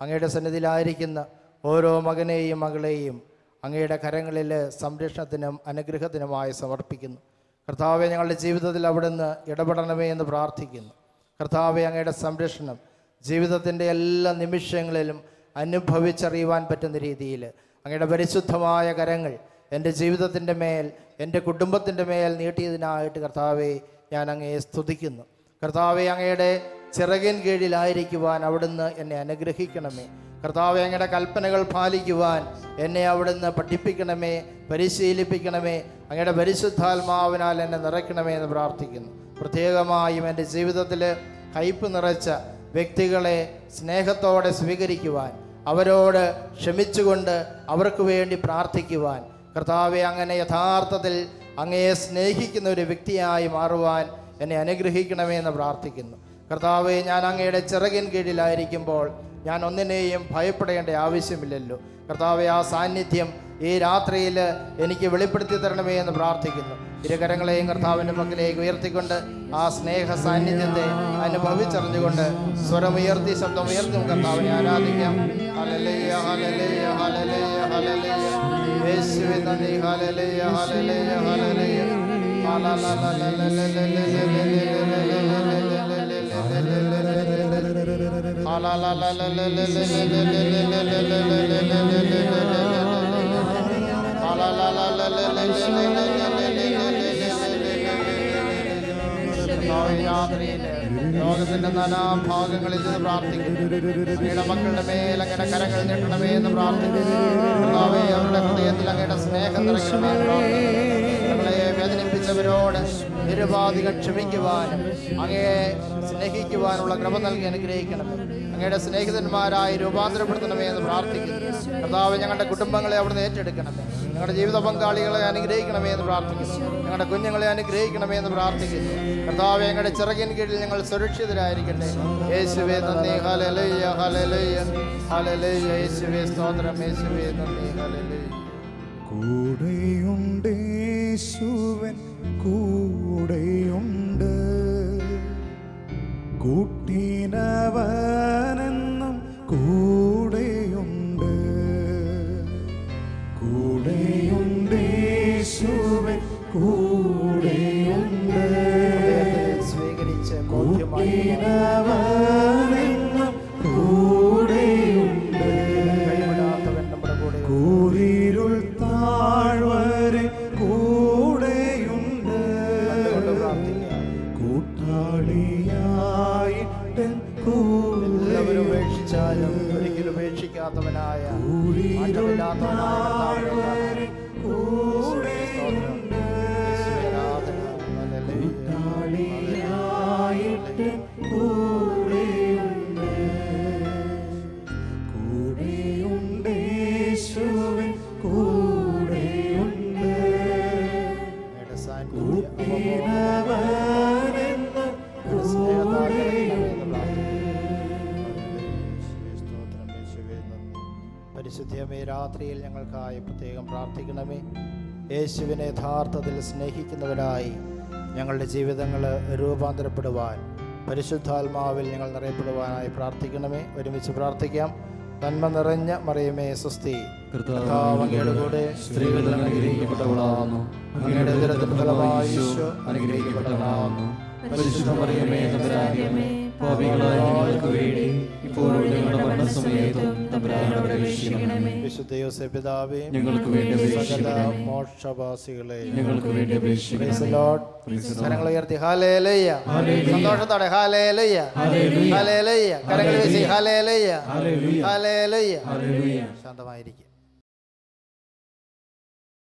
അങ്ങയുടെ സന്നിധിയിലായിരിക്കുന്ന ഓരോ മകനെയും മകളെയും അങ്ങയുടെ കരങ്ങളിൽ സംരക്ഷണത്തിനും അനുഗ്രഹത്തിനുമായി സമർപ്പിക്കുന്നു. കർത്താവെ, ഞങ്ങളുടെ ജീവിതത്തിൽ അവിടുന്ന് ഇടപെടണമേ എന്ന് പ്രാർത്ഥിക്കുന്നു. കർത്താവെ, അങ്ങയുടെ സംരക്ഷണം ജീവിതത്തിൻ്റെ എല്ലാ നിമിഷങ്ങളിലും അനുഭവിച്ചറിയുവാൻ പറ്റുന്ന രീതിയിൽ അങ്ങയുടെ പരിശുദ്ധമായ കരങ്ങൾ എൻ്റെ ജീവിതത്തിൻ്റെ മേൽ, എൻ്റെ കുടുംബത്തിൻ്റെ മേൽ നീട്ടിയതിനായിട്ട് കർത്താവെ, ഞാൻ അങ്ങയെ സ്തുതിക്കുന്നു. കർത്താവെ, അങ്ങയുടെ ചിറകിൻ കീഴിലായിരിക്കുവാൻ അവിടുന്ന് എന്നെ അനുഗ്രഹിക്കണമേ. കർത്താവേ, അങ്ങയുടെ കൽപ്പനകൾ പാലിക്കുവാൻ എന്നെ അവിടുന്ന് പഠിപ്പിക്കണമേ, പരിശീലിപ്പിക്കണമേ. അങ്ങയുടെ പരിശുദ്ധാത്മാവിനാൽ എന്നെ നിറയ്ക്കണമേ എന്ന് പ്രാർത്ഥിക്കുന്നു. പ്രത്യേകമായും എൻ്റെ ജീവിതത്തിൽ കയ്പ് നിറച്ച വ്യക്തികളെ സ്നേഹത്തോടെ സ്വീകരിക്കുവാൻ, അവരോട് ക്ഷമിച്ചുകൊണ്ട് അവർക്ക് വേണ്ടി പ്രാർത്ഥിക്കുവാൻ, കർത്താവെ അങ്ങനെ യഥാർത്ഥത്തിൽ അങ്ങയെ സ്നേഹിക്കുന്ന ഒരു വ്യക്തിയായി മാറുവാൻ എന്നെ അനുഗ്രഹിക്കണമേ എന്ന് പ്രാർത്ഥിക്കുന്നു. കർത്താവെ, ഞാൻ അങ്ങയുടെ ചിറകിൻ കീഴിലായിരിക്കുമ്പോൾ ഞാൻ ഒന്നിനെയും ഭയപ്പെടേണ്ട ആവശ്യമില്ലല്ലോ. കർത്താവെ, ആ സാന്നിധ്യം ഈ രാത്രിയിൽ എനിക്ക് വെളിപ്പെടുത്തി തരണമേ എന്ന് പ്രാർത്ഥിക്കുന്നു. ഇരുകരങ്ങളെയും കർത്താവിൻ്റെ പക്കലേക്ക് ഉയർത്തിക്കൊണ്ട് ആ സ്നേഹ സാന്നിധ്യത്തെ അനുഭവിച്ചറിഞ്ഞുകൊണ്ട് സ്വരമുയർത്തി ശബ്ദമുയർത്തി കർത്താവിനെ ആരാധിക്കാം. ഹല്ലേലൂയ, ഹല്ലേലൂയ, ഹല്ലേലൂയ, ഹല്ലേലൂയ. യേശുവേ നന്ദി. ഹല്ലേലൂയ, ഹല്ലേലൂയ, ഹല്ലേലൂയ. ലോകത്തിന്റെ നാനാഭാഗങ്ങളിൽ നിന്ന് പ്രാർത്ഥിക്കുന്നു. അങ്ങയുടെ മക്കളുടെ മേൽ അങ്ങയുടെ കരങ്ങൾ നീട്ടണമേ എന്ന് പ്രാർത്ഥിക്കുന്നു. അവരുടെ ഹൃദയത്തിൽ അങ്ങയുടെ സ്നേഹം നിറയ്ക്കണമേ എന്ന് പ്രാർത്ഥിക്കുന്നു. നമ്മളെ വേദനിപ്പിച്ചവരോട് നിരുപാധികം ക്ഷമിക്കുവാനും അങ്ങയെ സ്നേഹിക്കുവാനുള്ള കൃപ നൽകി അനുഗ്രഹിക്കണമേ. അങ്ങയുടെ സ്നേഹിതന്മാരായി രൂപാന്തരപ്പെടുത്തണമേ എന്ന് പ്രാർത്ഥിക്കുന്നു. കർത്താവ്, ഞങ്ങളുടെ കുടുംബങ്ങളെ അവിടുന്ന് ഏറ്റെടുക്കണമേ. ഞങ്ങളുടെ ജീവിത പങ്കാളികളെ അനുഗ്രഹിക്കണമേ എന്ന് പ്രാർത്ഥിക്കുന്നു. ഞങ്ങളുടെ കുഞ്ഞുങ്ങളെ അനുഗ്രഹിക്കണമേ എന്ന് പ്രാർത്ഥിക്കുന്നു. കർത്താവ്, ഞങ്ങളുടെ ചിറകിൻ കീഴിൽ ഞങ്ങൾ സുരക്ഷിതരായിരിക്കട്ടെ. യേശുവേ നന്ദി. ഹല്ലേലൂയ, ഹല്ലേലൂയ, ഹല്ലേലൂയ. യേശുവേ സ്തോത്രം. യേശുവേ നന്ദി. ഹല്ലേലൂയ. കൂടെയുണ്ട് യേശുവൻ കൂടെയുണ്ട്, കൂട്ടിനവനെന്നും കൂടെയുണ്ട്. കൂടെയുണ്ട് യേശുവൻ കൂടെയുണ്ട്, സ്വീകരിച്ച് കൂട്ടിനവനെന്നും കൂടെയുണ്ട്. കൂരിരുൾ താഴ്വരെ കൂടെയുണ്ട്, കൂട്ടാളിയായിട്ട് എല്ലാവരും ഉപേക്ഷിച്ചാലും ഒരിക്കലും ഉപേക്ഷിക്കാത്തവനായ കൂട്ടാളിയായിട്ട് കൂടെയുണ്ട്. കൂടെയുണ്ട് യേശുവൻ കൂടെയുണ്ട്, കൂട്ടിനവനെന്നും കൂടെയുണ്ട്. പരിശുദ്ധമേ, രാത്രിയിൽ ഞങ്ങൾക്കായി പ്രത്യേകം പ്രാർത്ഥിക്കണമേ. യേശുവിനെ യഥാർത്ഥത്തിൽ സ്നേഹിക്കുന്നവരായി ഞങ്ങളുടെ ജീവിതങ്ങൾ രൂപാന്തരപ്പെടുവാൻ പരിശുദ്ധാത്മാവിൽ ഞങ്ങൾ നിറയപ്പെടുവാനായി പ്രാർത്ഥിക്കണമേ. ഒരുമിച്ച് പ്രാർത്ഥിക്കാം. നന്മ നിറഞ്ഞ മറിയമേ സ്വസ്തി, കർത്താവ് അങ്ങയുടെ കൂടെ സ്ത്രീകളിൽ അനുഗ്രഹിക്കപ്പെട്ടവളാകുന്നു. അങ്ങയുടെ ഉദരത്തിൻ ഫലമായി ഈശോ അനുഗ്രഹിക്കപ്പെട്ടവനാകുന്നു. പരിശുദ്ധ മറിയമേ തമ്പുരാന്റെ അമ്മേ, പാപികളായ ഞങ്ങൾക്ക് വേണ്ടി ഇപ്പോഴും ഞങ്ങളുടെ മരണസമയത്തും തമ്പുരാനോട് അപേക്ഷിക്കണമേ. വിശുദ്ധ യോസേപ്പ് പിതാവേ, ഞങ്ങൾക്ക് വേണ്ടി സകല അപേക്ഷിക്കണമേ. മോക്ഷവാസികളെ ഞങ്ങൾക്ക് വേണ്ടി അപേക്ഷിക്കണമേ. കരങ്ങൾ ഉയർത്തി ഹല്ലേലൂയ, സന്തോഷത്തോടെ ഹല്ലേലൂയ, ഹല്ലേലൂയ. കരങ്ങൾ വീശി ഹല്ലേലൂയ, ഹല്ലേലൂയ. ശാന്തമായിരിക്കും.